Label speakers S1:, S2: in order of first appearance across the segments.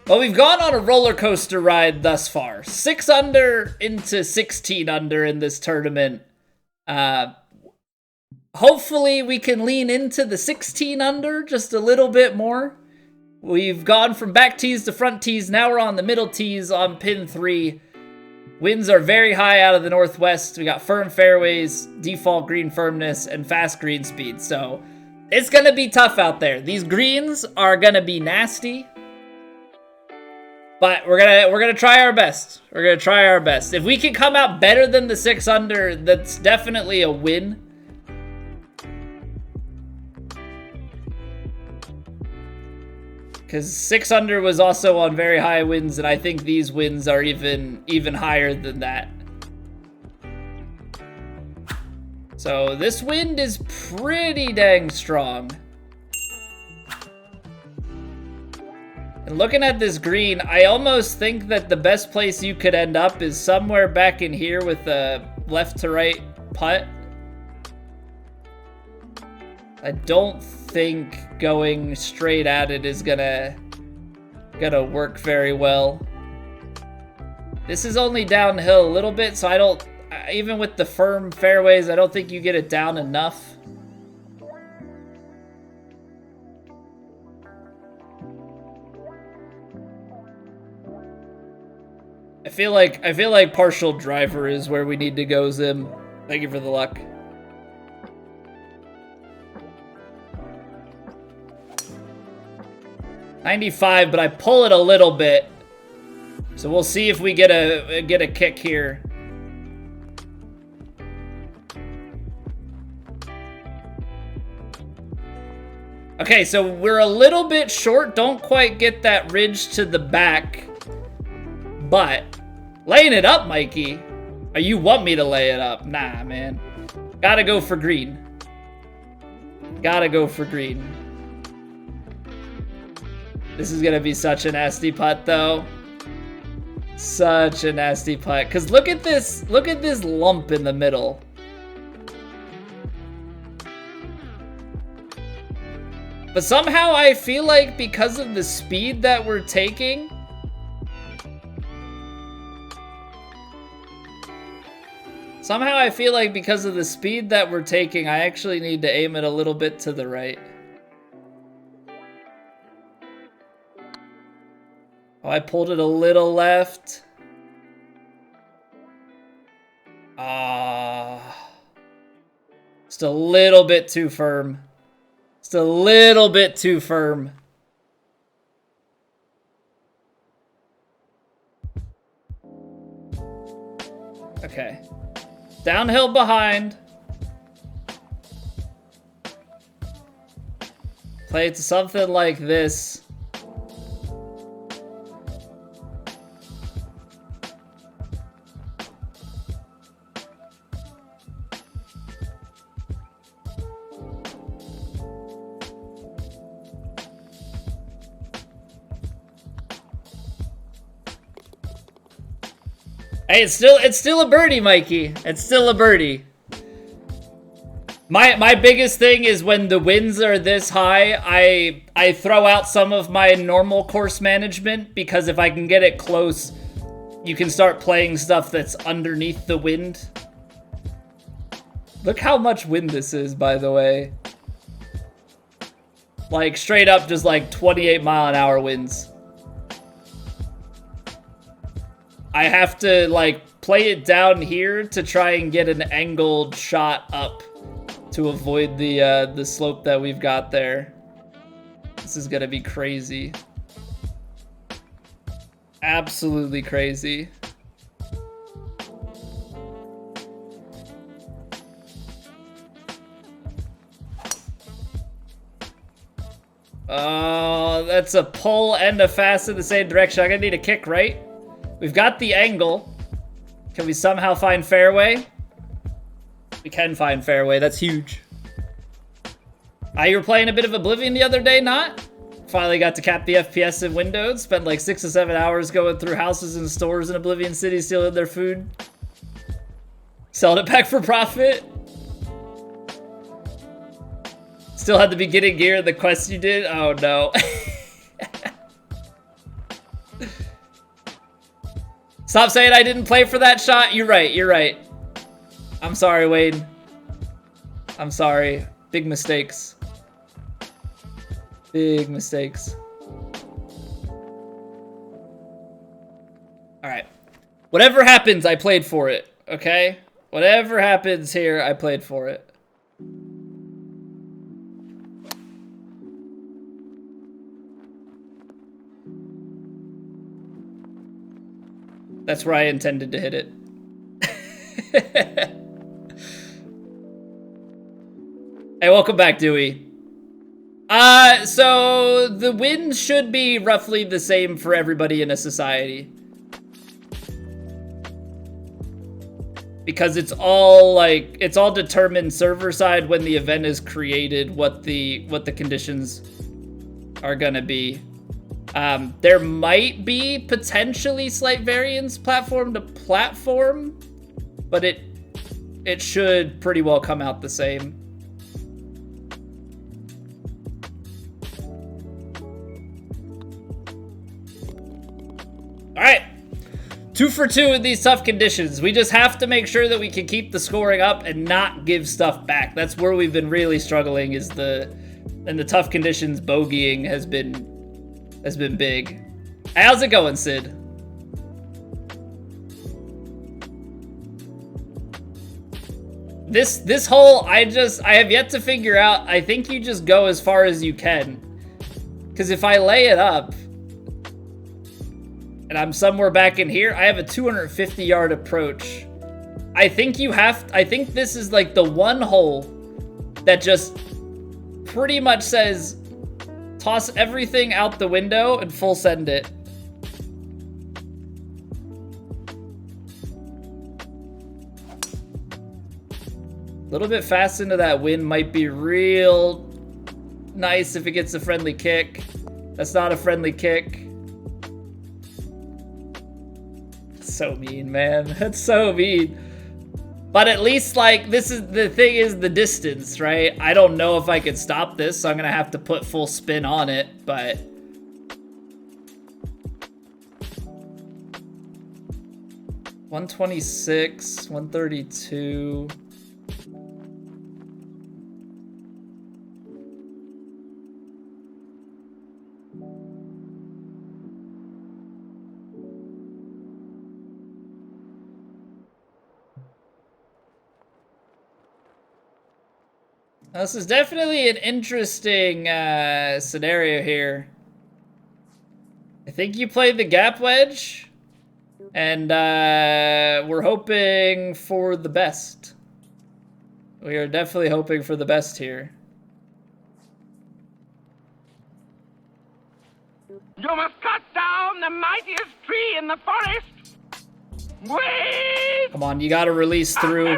S1: Well, we've gone on a roller coaster ride thus far. 6 under into 16 under in this tournament. Hopefully we can lean into the 16 under just a little bit more. We've gone from back tees to front tees. Now we're on the middle tees on pin 3. Winds are very high out of the northwest. We got firm fairways, default green firmness, and fast green speed. So it's going to be tough out there. These greens are going to be nasty. But we're gonna try our best. We're gonna try our best. If we can come out better than the 6 under, that's definitely a win. Because 6 under was also on very high winds, and I think these winds are even higher than that. So this wind is pretty dang strong. And looking at this green, I almost think that the best place you could end up is somewhere back in here with a left to right putt. I don't think going straight at it is gonna work very well. This is only downhill a little bit, so I don't, even with the firm fairways, I don't think you get it down enough. I feel like partial driver is where we need to go, Zim. Thank you for the luck. $95, but I pull it a little bit. So we'll see if we get a kick here. Okay, so we're a little bit short. Don't quite get that ridge to the back. But laying it up, Mikey. Or you want me to lay it up? Nah, man. Gotta go for green. Gotta go for green. This is gonna be such a nasty putt, though. Such a nasty putt. Cause look at this lump in the middle. But somehow I feel like because of the speed that we're taking, I actually need to aim it a little bit to the right. Oh, I pulled it a little left. Just a little bit too firm. Just a little bit too firm. Okay. Downhill behind. Play it to something like this. Hey, it's still a birdie, Mikey. It's still a birdie. My biggest thing is when the winds are this high, I throw out some of my normal course management, because if I can get it close, you can start playing stuff that's underneath the wind. Look how much wind this is, by the way. Like straight up just like 28-mile-an-hour winds. I have to like play it down here to try and get an angled shot up to avoid the slope that we've got there. This is gonna be crazy. Absolutely crazy. Oh, that's a pull and a fast in the same direction. I'm gonna need a kick, right? We've got the angle. Can we somehow find fairway? We can find fairway. That's huge. You were playing a bit of Oblivion the other day, not? Finally got to cap the FPS in Windows. Spent like 6 to 7 hours going through houses and stores in Oblivion City, stealing their food. Selling it back for profit. Still had the beginning gear in the quest you did? Oh no. Stop saying I didn't play for that shot. You're right, you're right. I'm sorry, Wade. I'm sorry. Big mistakes. Big mistakes. Alright. Whatever happens, I played for it, okay? Whatever happens here, I played for it. That's where I intended to hit it. Hey, welcome back, Dewey. So the wins should be roughly the same for everybody in a society. Because it's all like, it's all determined server side when the event is created, what the conditions are gonna be. There might be potentially slight variance platform to platform, but it should pretty well come out the same. All right, 2 for 2 in these tough conditions. We just have to make sure that we can keep the scoring up and not give stuff back. That's where we've been really struggling, is in the tough conditions, bogeying has been big. Hey, how's it going, Sid? This hole, I have yet to figure out. I think you just go as far as you can. Because if I lay it up, and I'm somewhere back in here, I have a 250-yard approach. I think this is like the one hole that just pretty much says, toss everything out the window and full send it. A little bit fast into that wind might be real nice if it gets a friendly kick. That's not a friendly kick. So mean, man. That's so mean. But at least, like, this is the thing, is the distance, right? I don't know if I can stop this, so I'm gonna have to put full spin on it, but 126, 132. This is definitely an interesting scenario here. I think you played the gap wedge, and we're hoping for the best. We are definitely hoping for the best here.
S2: You must cut down the mightiest tree in the forest. Wait!
S1: Come on, you gotta release through.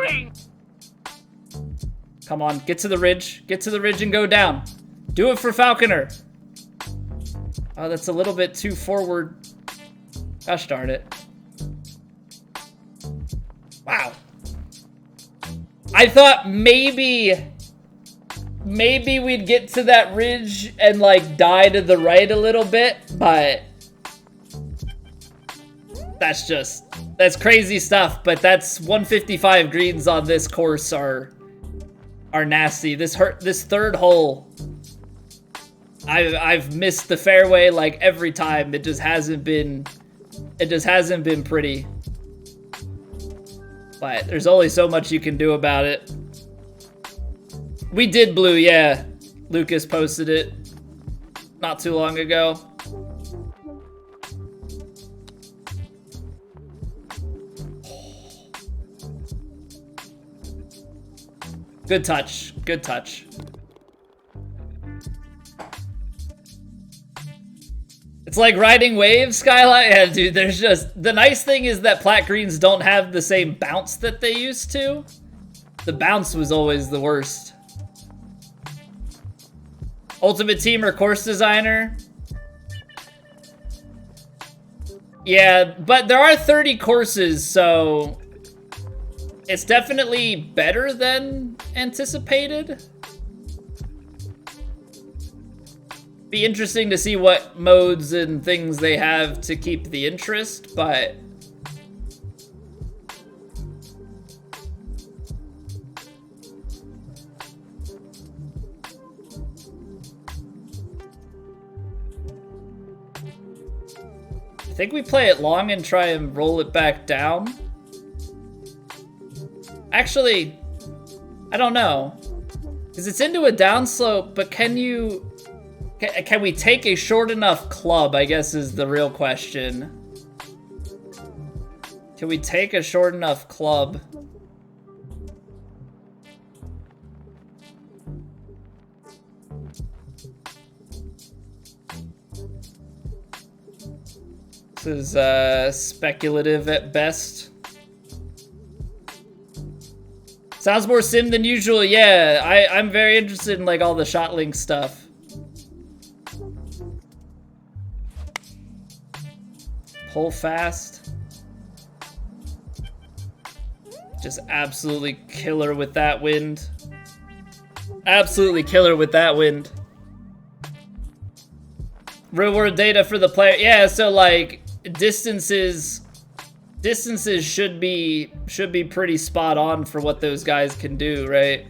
S1: Come on, get to the ridge. Get to the ridge and go down. Do it for Falconer. Oh, that's a little bit too forward. Gosh darn it. Wow. I thought maybe we'd get to that ridge and like die to the right a little bit, but that's crazy stuff. But that's 155 greens on this course are nasty. This third hole, I've missed the fairway like every time. It just hasn't been pretty. But there's only so much you can do about it. We did blue, yeah. Lucas posted it not too long ago. Good touch. Good touch. It's like riding waves, Skylight. Yeah, dude, there's just... The nice thing is that plat greens don't have the same bounce that they used to. The bounce was always the worst. Ultimate Team or Course Designer? Yeah, but there are 30 courses, so... It's definitely better than anticipated. Be interesting to see what modes and things they have to keep the interest, but I think we play it long and try and roll it back down. Actually, I don't know. Because it's into a downslope, but can we take a short enough club, I guess is the real question. Can we take a short enough club? This is speculative at best. Sounds more sim than usual. Yeah, I'm very interested in like all the shot link stuff. Pull fast. Just absolutely killer with that wind. Absolutely killer with that wind. Real world data for the player. Yeah, so like distances should be pretty spot on for what those guys can do, right?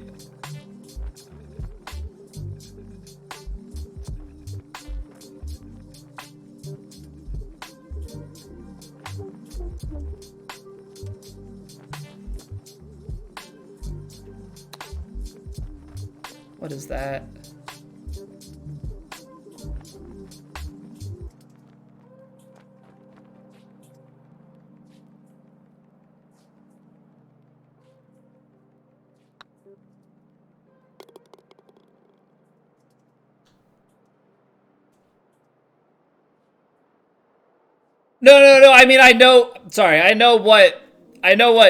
S1: What is that? No. I mean, I know what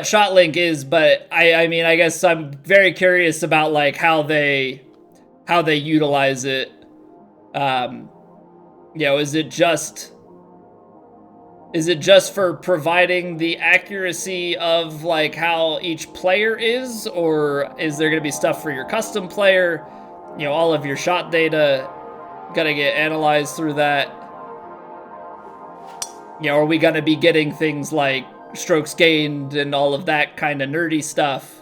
S1: ShotLink is, but I mean, I guess I'm very curious about like how they utilize it. You know, is it just for providing the accuracy of like how each player is, or is there gonna be stuff for your custom player? You know, all of your shot data gotta get analyzed through that. You know, are we gonna be getting things like strokes gained and all of that kind of nerdy stuff?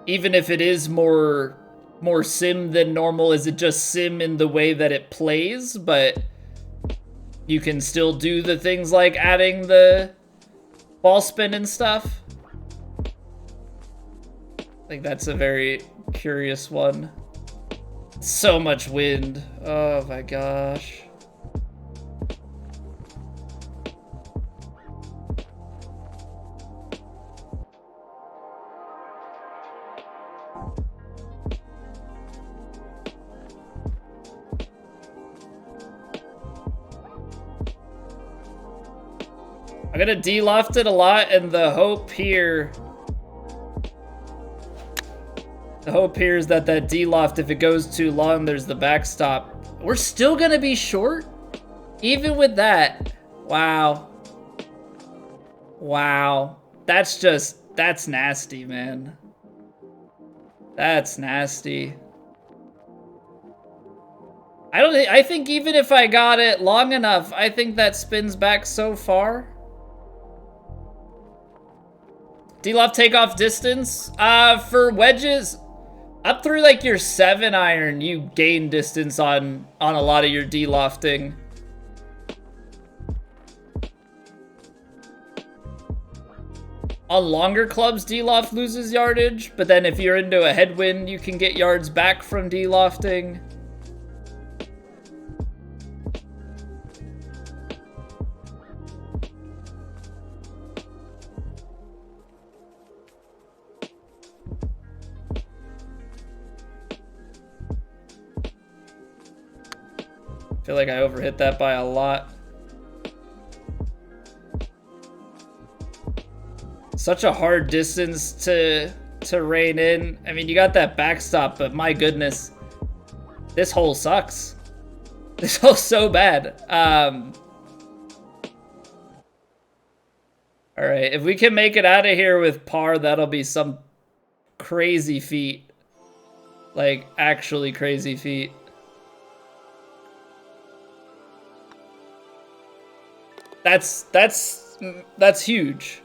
S1: Even if it is more sim than normal, is it just sim in the way that it plays, but you can still do the things like adding the ball spin and stuff? I think that's a very curious one. So much wind. Oh my gosh. I'm gonna de-loft it a lot, and the hope here is that de-loft, if it goes too long, there's the backstop. We're still gonna be short? Even with that. Wow. Wow. That's nasty, man. That's nasty. I think even if I got it long enough, I think that spins back so far. De-loft takeoff distance? For wedges, up through like your 7-iron, you gain distance on a lot of your de-lofting. On longer clubs, de-loft loses yardage, but then if you're into a headwind, you can get yards back from de-lofting. I feel like I overhit that by a lot. Such a hard distance to rein in. I mean, you got that backstop, but my goodness, this hole sucks. This hole's so bad. All right, if we can make it out of here with par, that'll be some crazy feat. Like, actually crazy feat. That's huge.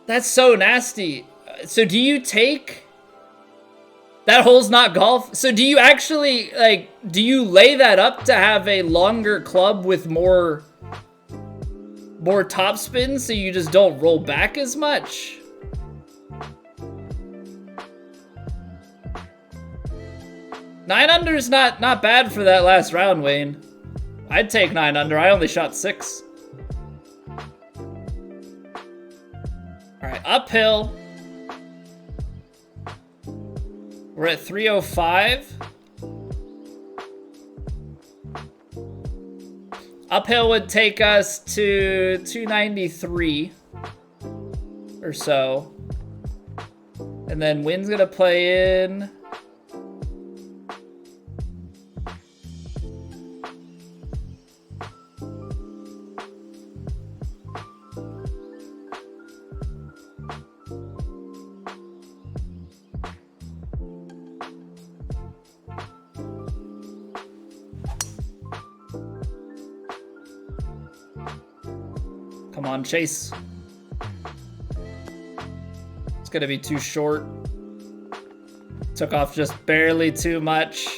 S1: That's so nasty. So do you take... That hole's not golf? So do you actually, like, do you lay that up to have a longer club with more topspin so you just don't roll back as much? Nine under's not bad for that last round, Wayne. I'd take 9 under. I only shot 6. All right, uphill. We're at 305. Uphill would take us to 293 or so. And then wind's gonna play in. Come on, Chase. It's gonna be too short. Took off just barely too much.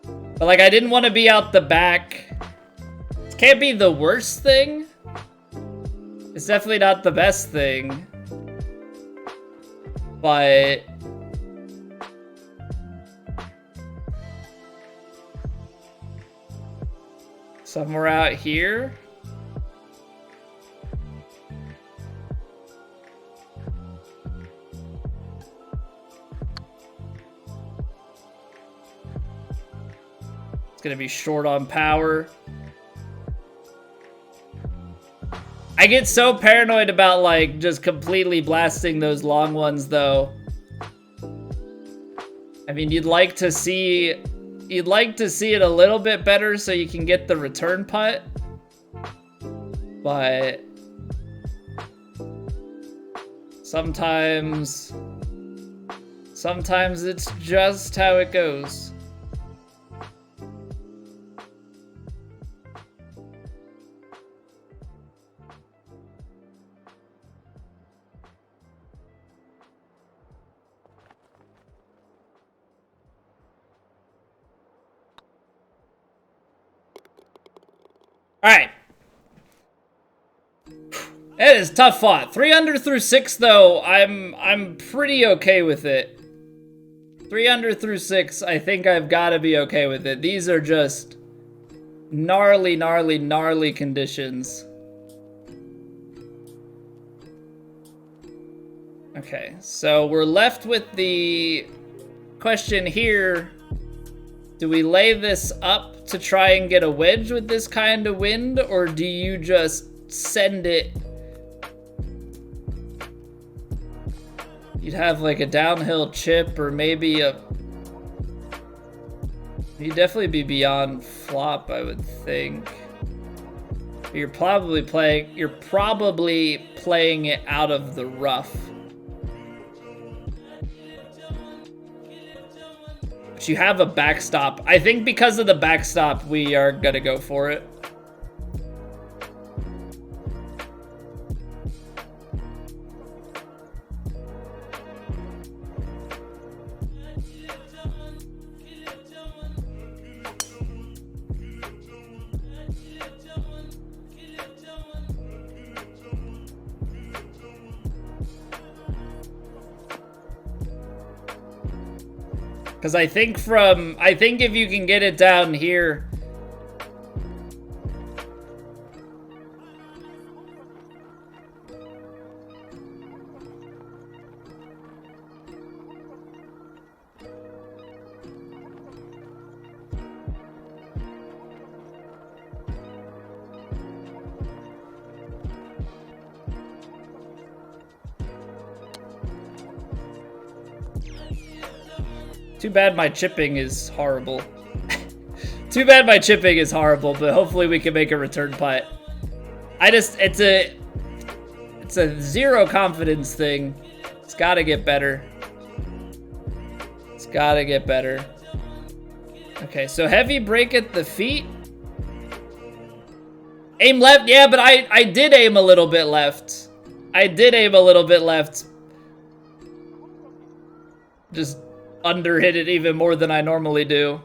S1: But like, I didn't want to be out the back. It can't be the worst thing. It's definitely not the best thing. But somewhere out here. It's gonna be short on power. I get so paranoid about like just completely blasting those long ones though. I mean, you'd like to see it a little bit better so you can get the return putt. But sometimes it's just how it goes. All right. It is tough fought. 3 under through 6 though. I'm pretty okay with it. 3 under through 6. I think I've got to be okay with it. These are just gnarly conditions. Okay, so we're left with the question here. Do we lay this up to try and get a wedge with this kind of wind, or do you just send it? You'd have like a downhill chip, or maybe you'd definitely be beyond flop, I would think. You're probably playing it out of the rough. But you have a backstop. I think because of the backstop, we are gonna go for it. Because I think if you can get it down here. Too bad my chipping is horrible. Too bad my chipping is horrible, but hopefully we can make a return putt. It's a zero confidence thing. It's gotta get better. It's gotta get better. Okay, so heavy break at the feet. Aim left, yeah, but I did aim a little bit left. I did aim a little bit left. Just underhit it even more than I normally do.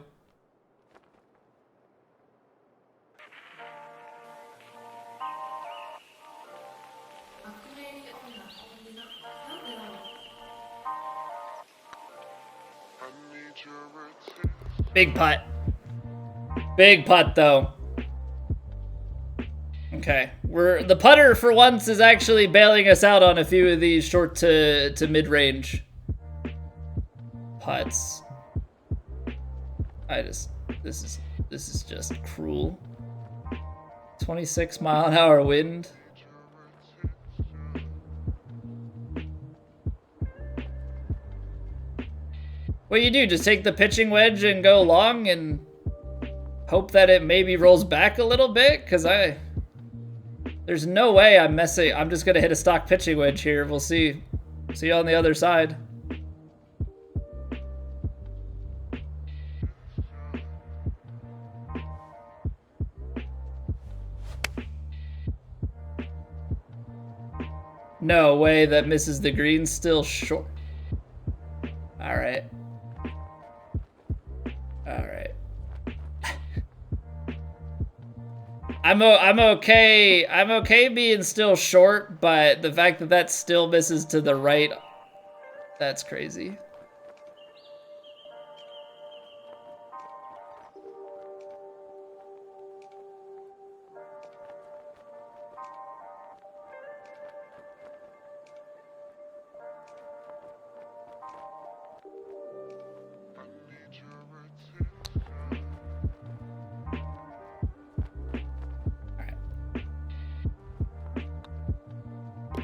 S1: Big putt. Big putt, though. Okay, the putter for once is actually bailing us out on a few of these short to mid-range putts. This is just cruel. 26-mile-an-hour wind. What do you do? Just take the pitching wedge and go long and hope that it maybe rolls back a little bit? Because there's no way I'm messing. I'm just going to hit a stock pitching wedge here. We'll see. See you on the other side. No way that misses the green. Still short. All right. All right. I'm okay. I'm okay being still short, but the fact that that still misses to the right, that's crazy.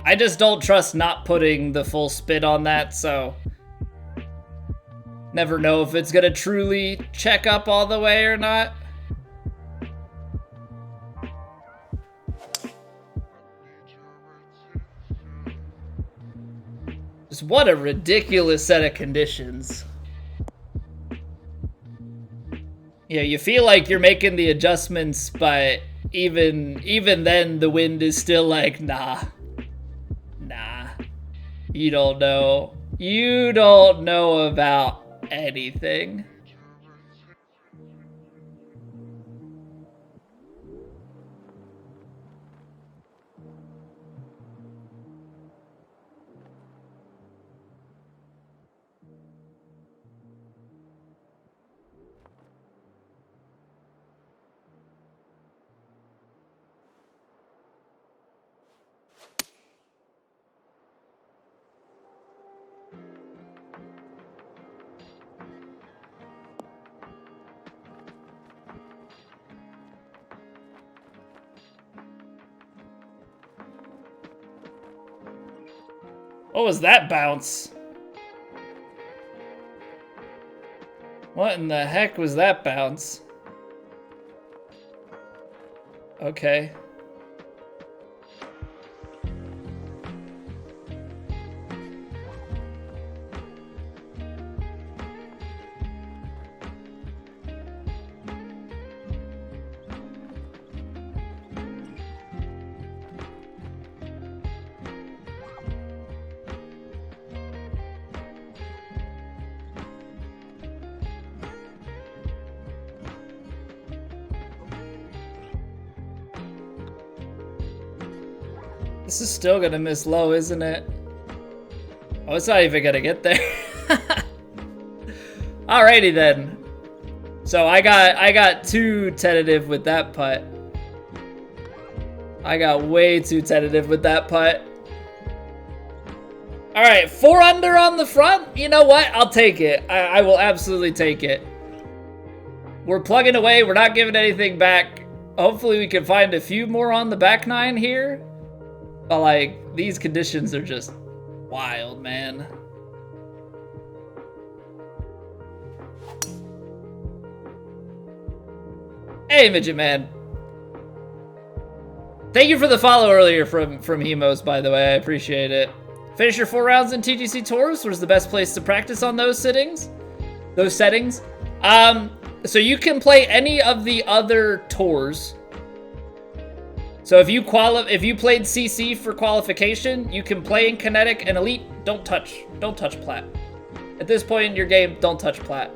S1: I just don't trust not putting the full spin on that, so never know if it's gonna truly check up all the way or not. Just what a ridiculous set of conditions. Yeah, you feel like you're making the adjustments, but even then the wind is still like, nah. Nah, you don't know. You don't know about anything. What was that bounce? What in the heck was that bounce? Okay. This is still gonna miss low, isn't it? Oh, it's not even gonna get there. Alrighty then. So I got too tentative with that putt. I got way too tentative with that putt. Alright, 4 under on the front. You know what? I'll take it. I will absolutely take it. We're plugging away. We're not giving anything back. Hopefully we can find a few more on the back nine here. But like, these conditions are just wild, man. Hey, Midget Man. Thank you for the follow earlier from Hemos, by the way. I appreciate it. Finish your 4 rounds in TGC Tours was the best place to practice on those settings. So you can play any of the other tours. So if you played CC for qualification, you can play in Kinetic and Elite. Don't touch Plat. At this point in your game, don't touch Plat.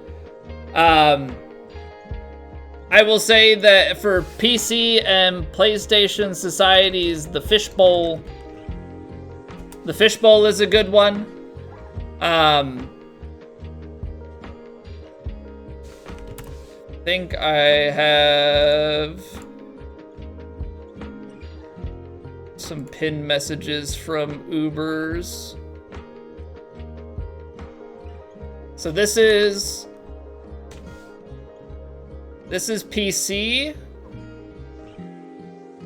S1: I will say that for PC and PlayStation societies, the Fishbowl is a good one. I think I have some pinned messages from Ubers. So this is PC.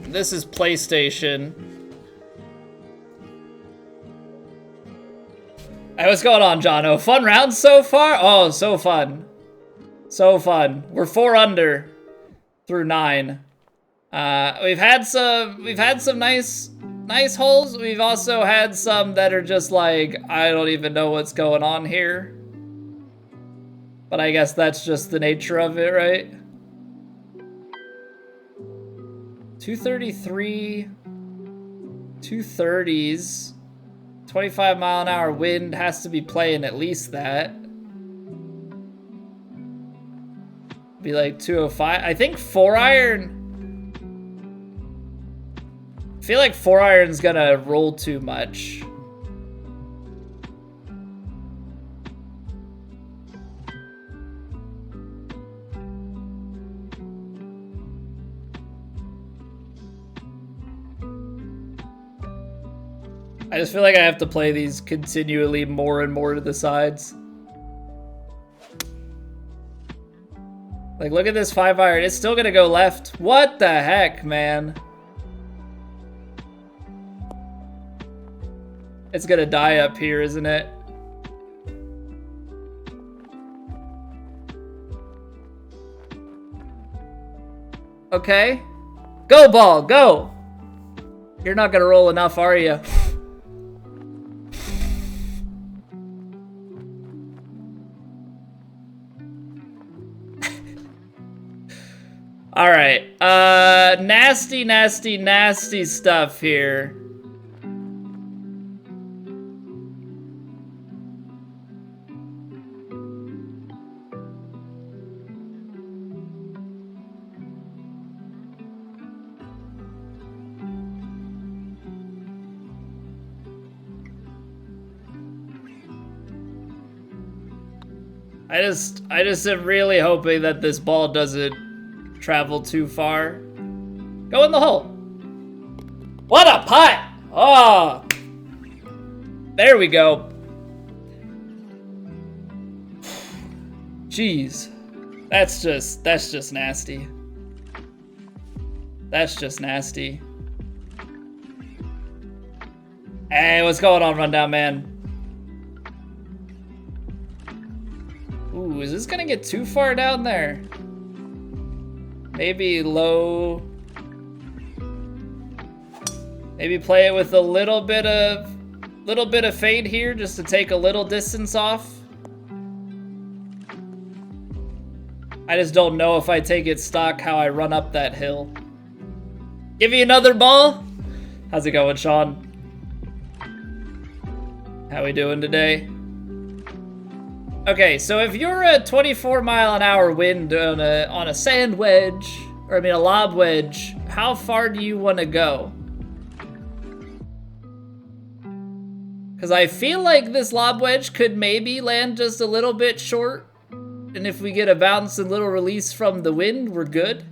S1: This is PlayStation. Hey, what's going on, Jono? Fun rounds so far? Oh, so fun. So fun. We're 4 under through 9. We've had some nice holes. We've also had some that are just like, I don't even know what's going on here. But I guess that's just the nature of it, right? 233, 230s, 25-mile-an-hour wind has to be playing at least that. Be like 205. I think 4-iron. I feel like 4-iron's gonna roll too much. I just feel like I have to play these continually more and more to the sides. Like, look at this 5-iron. It's still gonna go left. What the heck, man? It's gonna die up here, isn't it? Okay. Go, ball, go! You're not gonna roll enough, are you? All right, nasty, nasty, nasty stuff here. I just am really hoping that this ball doesn't travel too far. Go in the hole. What a putt! Oh, there we go. Jeez, that's just nasty. That's just nasty. Hey, what's going on, Rundown Man? Ooh, is this gonna get too far down there? Maybe low. Maybe play it with a little bit of fade here just to take a little distance off. I just don't know if I take it stock how I run up that hill. Give me another ball. How's it going, Sean? How we doing today? Okay, so if you're a 24-mile-an-hour wind on a sand wedge, or I mean a lob wedge, how far do you want to go? Because I feel like this lob wedge could maybe land just a little bit short, and if we get a bounce and little release from the wind, we're good.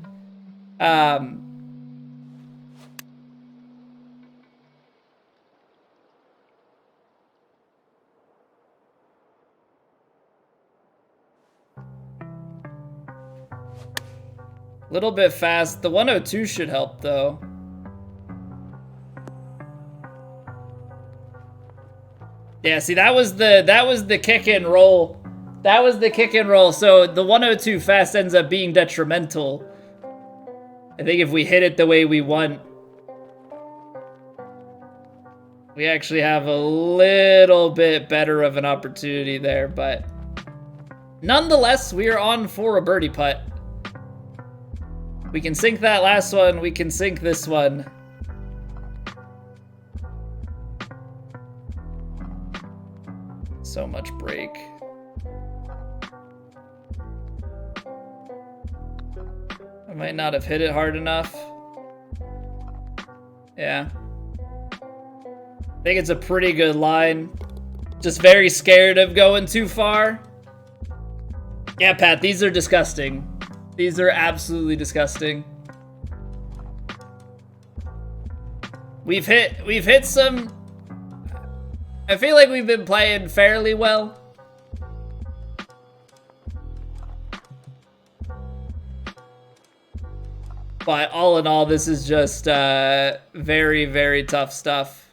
S1: Little bit fast. The 102 should help though. Yeah, see that was the kick and roll. That was the kick and roll. So the 102 fast ends up being detrimental. I think if we hit it the way we want, We actually have a little bit better of an opportunity there, but nonetheless, we are on for a birdie putt. We can sink that last one. We can sink this one. So much break. I might not have hit it hard enough. Yeah. I think it's a pretty good line. Just very scared of going too far. Yeah, Pat, these are disgusting. These are absolutely disgusting. We've hit some. I feel like we've been playing fairly well. But all in all, this is just very, very tough stuff.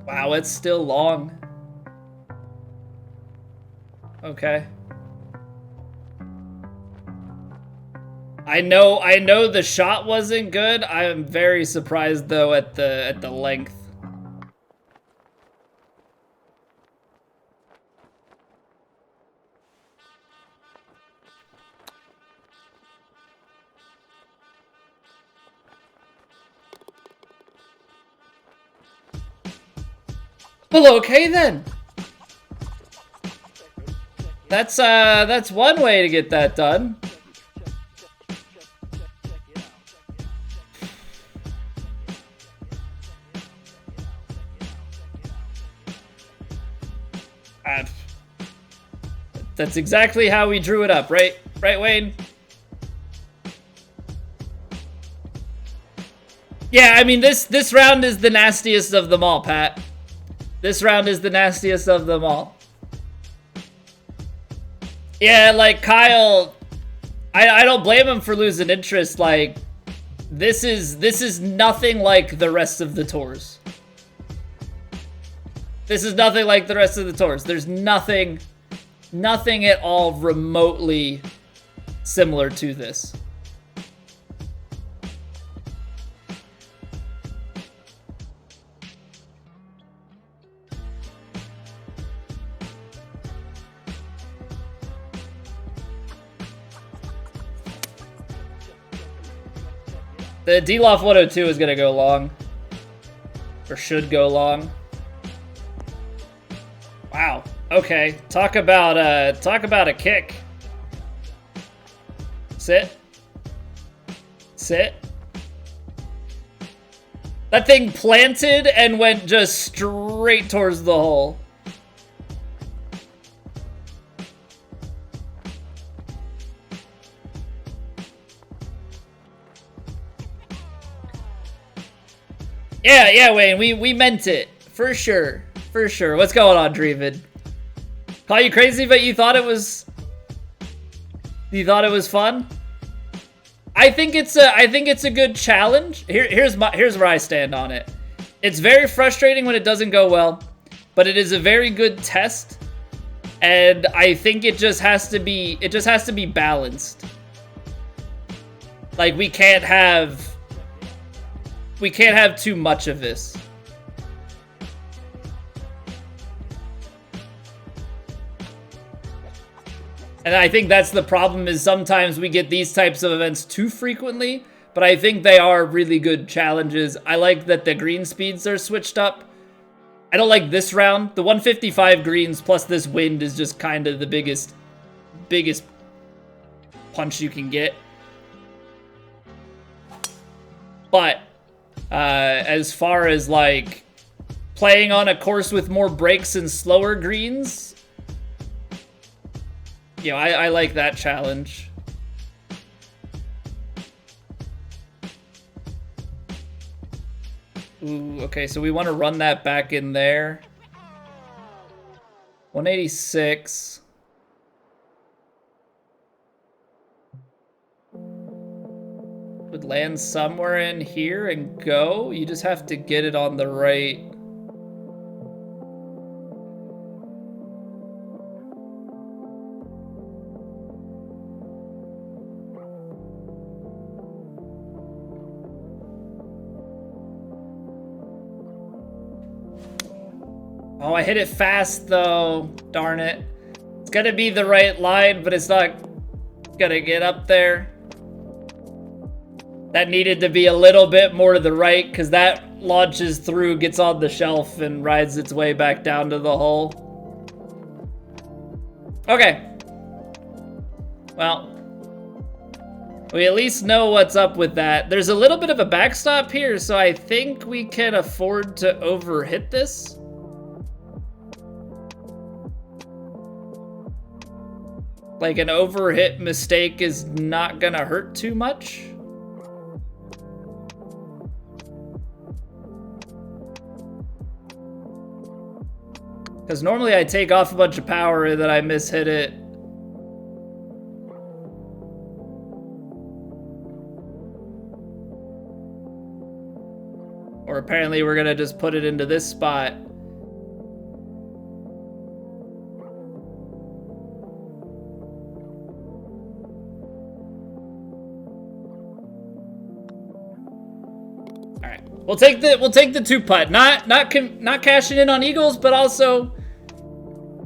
S1: Wow, it's still long. Okay. I know the shot wasn't good. I am very surprised though at the length. Well, okay then. That's one way to get that done. That's exactly how we drew it up, right? Right, Wayne? Yeah, I mean, this round is the nastiest of them all, Pat. This round is the nastiest of them all. Yeah, like, Kyle, I don't blame him for losing interest. Like, this is nothing like the rest of the tours. This is nothing like the rest of the tours. There's nothing at all remotely similar to this. The D-Loft 102 is gonna go long. Or should go long. Wow. Okay. Talk about a kick. Sit. Sit. That thing planted and went just straight towards the hole. Yeah, Wayne, we meant it. For sure. For sure. What's going on, Dreamin'? Call you crazy, but you thought it was fun? I think it's a good challenge. Here's where I stand on it. It's very frustrating when it doesn't go well, but it is a very good test. And I think it just has to be balanced. Like we can't have too much of this. And I think that's the problem, is sometimes we get these types of events too frequently, but I think they are really good challenges. I like that the green speeds are switched up. I don't like this round. The 155 greens plus this wind is just kind of the biggest punch you can get. But as far as like playing on a course with more breaks and slower greens, you know, I like that challenge. Ooh, okay, so we want to run that back in there. 186. Would land somewhere in here and go. You just have to get it on the right. Oh, I hit it fast though. Darn it. It's gonna be the right line, but it's not gonna get up there. That needed to be a little bit more to the right because that launches through, gets on the shelf, and rides its way back down to the hole. Okay. Well, we at least know what's up with that. There's a little bit of a backstop here, so I think we can afford to overhit this. Like an overhit mistake is not gonna hurt too much. Because normally I take off a bunch of power and then I mishit it. Or apparently we're gonna just put it into this spot. Alright. We'll take the 2-putt. Not cashing in on eagles, but also,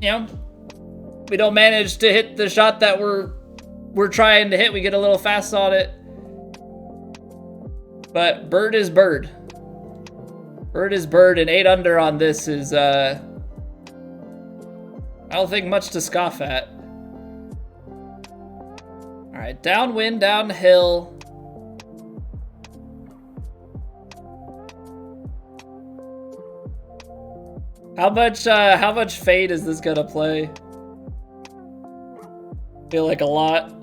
S1: you know, we don't manage to hit the shot that we're trying to hit. We get a little fast on it. But bird is bird. Bird is bird, and 8 under on this is I don't think much to scoff at. Alright, downwind, downhill. How much fade is this gonna play? Feel like a lot.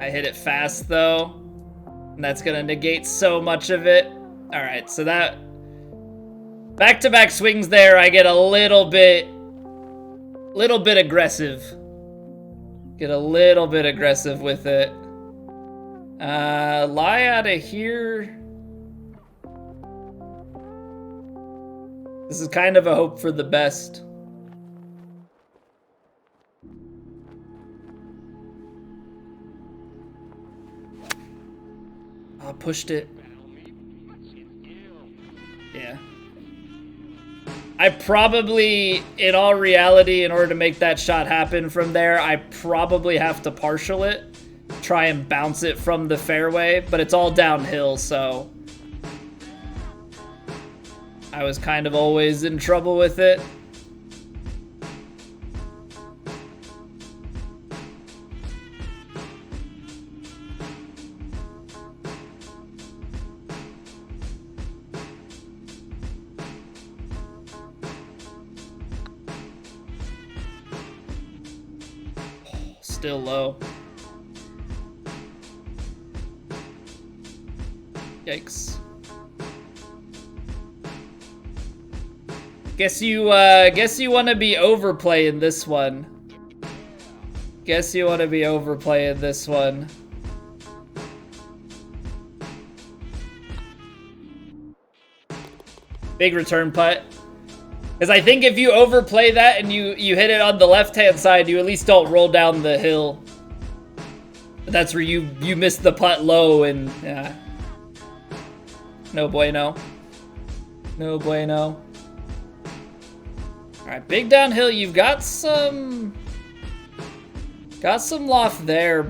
S1: I hit it fast though, and that's gonna negate so much of it. All right, so that back-to-back swings there, I get a little bit aggressive. Get a little bit aggressive with it. Lie out of here. This is kind of a hope for the best. I pushed it. Yeah. I probably, in all reality, in order to make that shot happen from there, I probably have to partial it. Try and bounce it from the fairway, but it's all downhill, so I was kind of always in trouble with it. Still low. Yikes. Guess you want to be overplaying this one. Guess you want to be overplaying this one. Big return putt. Because I think if you overplay that and you hit it on the left-hand side, you at least don't roll down the hill. But that's where you miss the putt low and yeah. No bueno. No bueno. Alright, big downhill. You've got some loft there,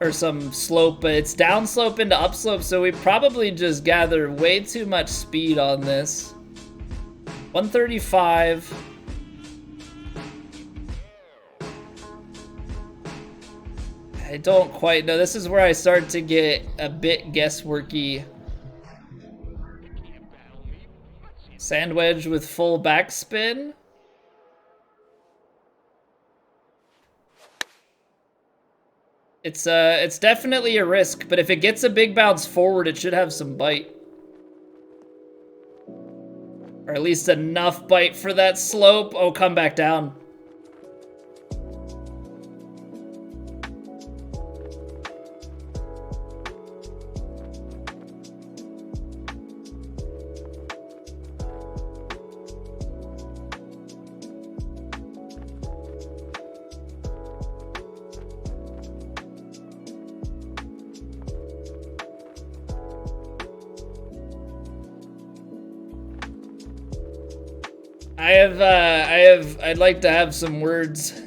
S1: or some slope, but it's downslope into upslope, so we probably just gather way too much speed on this. 135. I don't quite know. This is where I start to get a bit guessworky. Sand wedge with full backspin. It's definitely a risk, but if it gets a big bounce forward, it should have some bite. Or at least enough bite for that slope. Oh, come back down. I'd like to have some words.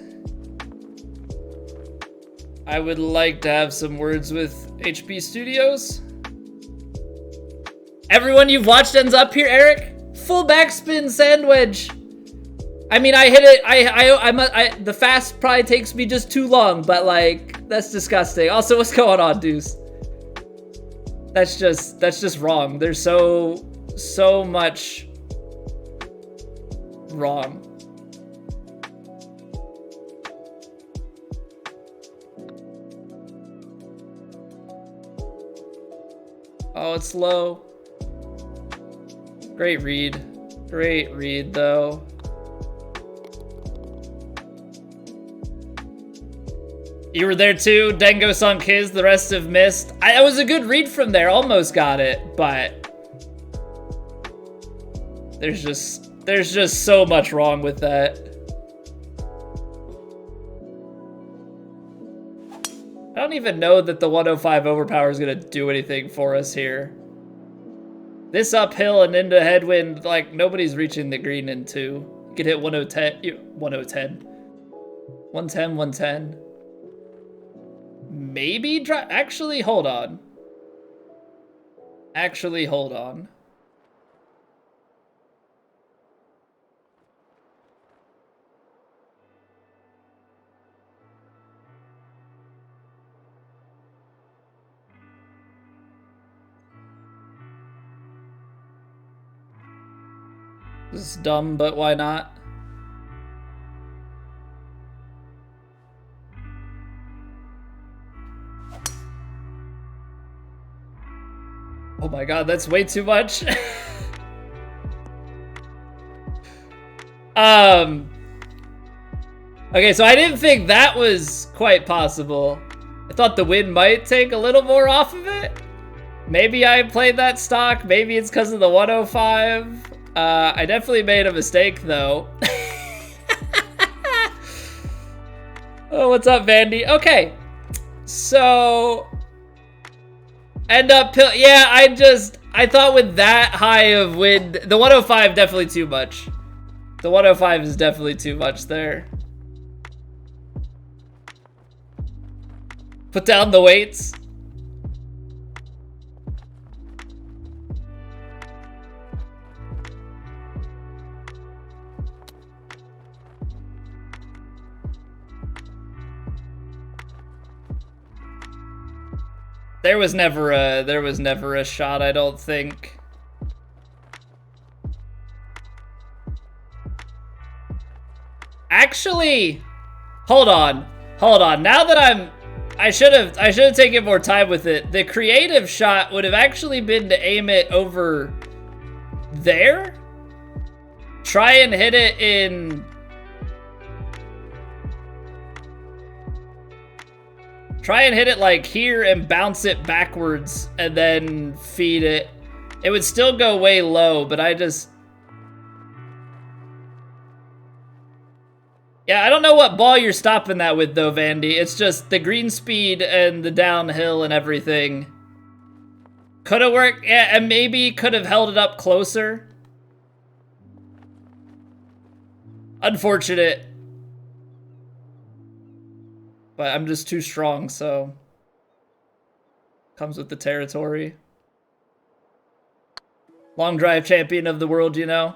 S1: I would like to have some words with HP Studios. Everyone you've watched ends up here, Eric. Full backspin sand wedge. I mean, I hit it. The fast probably takes me just too long, but like, that's disgusting. Also, what's going on, Deuce? That's just wrong. There's so much wrong. Oh, it's low. Great read. Great read, though. You were there too. Dengo sunk his, the rest have missed. That was a good read from there. Almost got it, but there's just so much wrong with that. I don't even know that the 105 overpower is gonna do anything for us here. This uphill and into headwind, like nobody's reaching the green in two. You could hit 110, 110, 110, 110. Maybe drive. Actually, hold on. Actually, hold on. This is dumb, but why not? Oh my god, that's way too much. Okay, so I didn't think that was quite possible. I thought the wind might take a little more off of it. Maybe I played that stock. Maybe it's because of the 105. I definitely made a mistake, though. Oh, what's up, Vandy? Okay, so end up, yeah, I thought with that high of wind, the 105 definitely too much. The 105 is definitely too much there. Put down the weights. There was never a shot, I don't think. Actually, hold on. Now that I should have taken more time with it. The creative shot would have actually been to aim it over there. Try and hit it in. Try and hit it like here and bounce it backwards and then feed it. It would still go way low, but yeah, I don't know what ball you're stopping that with though, Vandy. It's just the green speed and the downhill and everything. Could have worked, yeah, and maybe could have held it up closer. Unfortunate. But I'm just too strong, so comes with the territory. Long drive champion of the world, you know?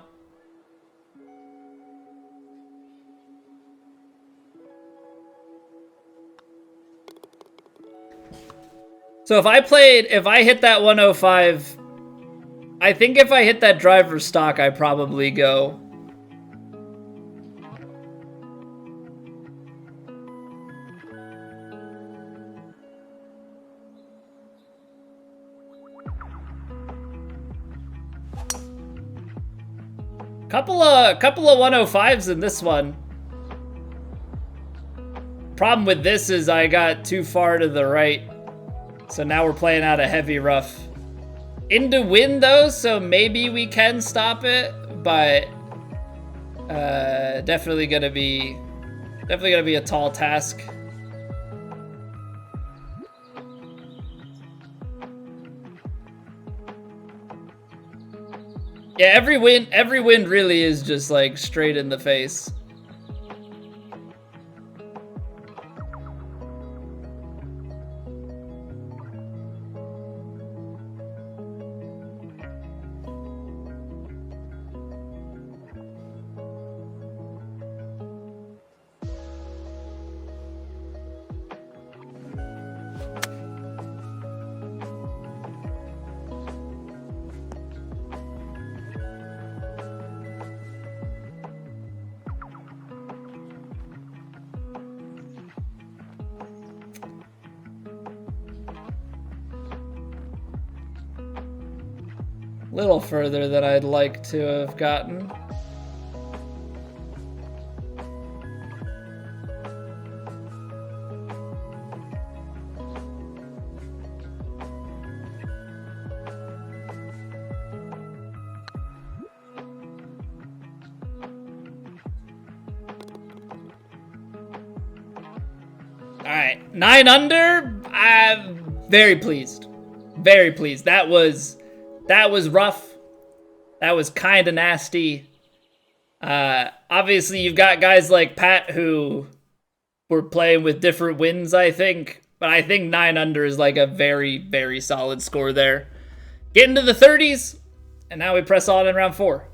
S1: So if I hit that 105, I think if I hit that driver stock, I probably go. Couple of 105s in this one. Problem with this is I got too far to the right. So now we're playing out a heavy rough. Into wind though, so maybe we can stop it, but definitely gonna be a tall task. Yeah, every win really is just like straight in the face. Little further than I'd like to have gotten. All right, 9 under. I'm very pleased. Very pleased. That was rough. That was kind of nasty. Obviously, you've got guys like Pat who were playing with different wins, I think. But I think 9 under is like a very, very solid score there. Get into the 30s, and now we press on in round 4.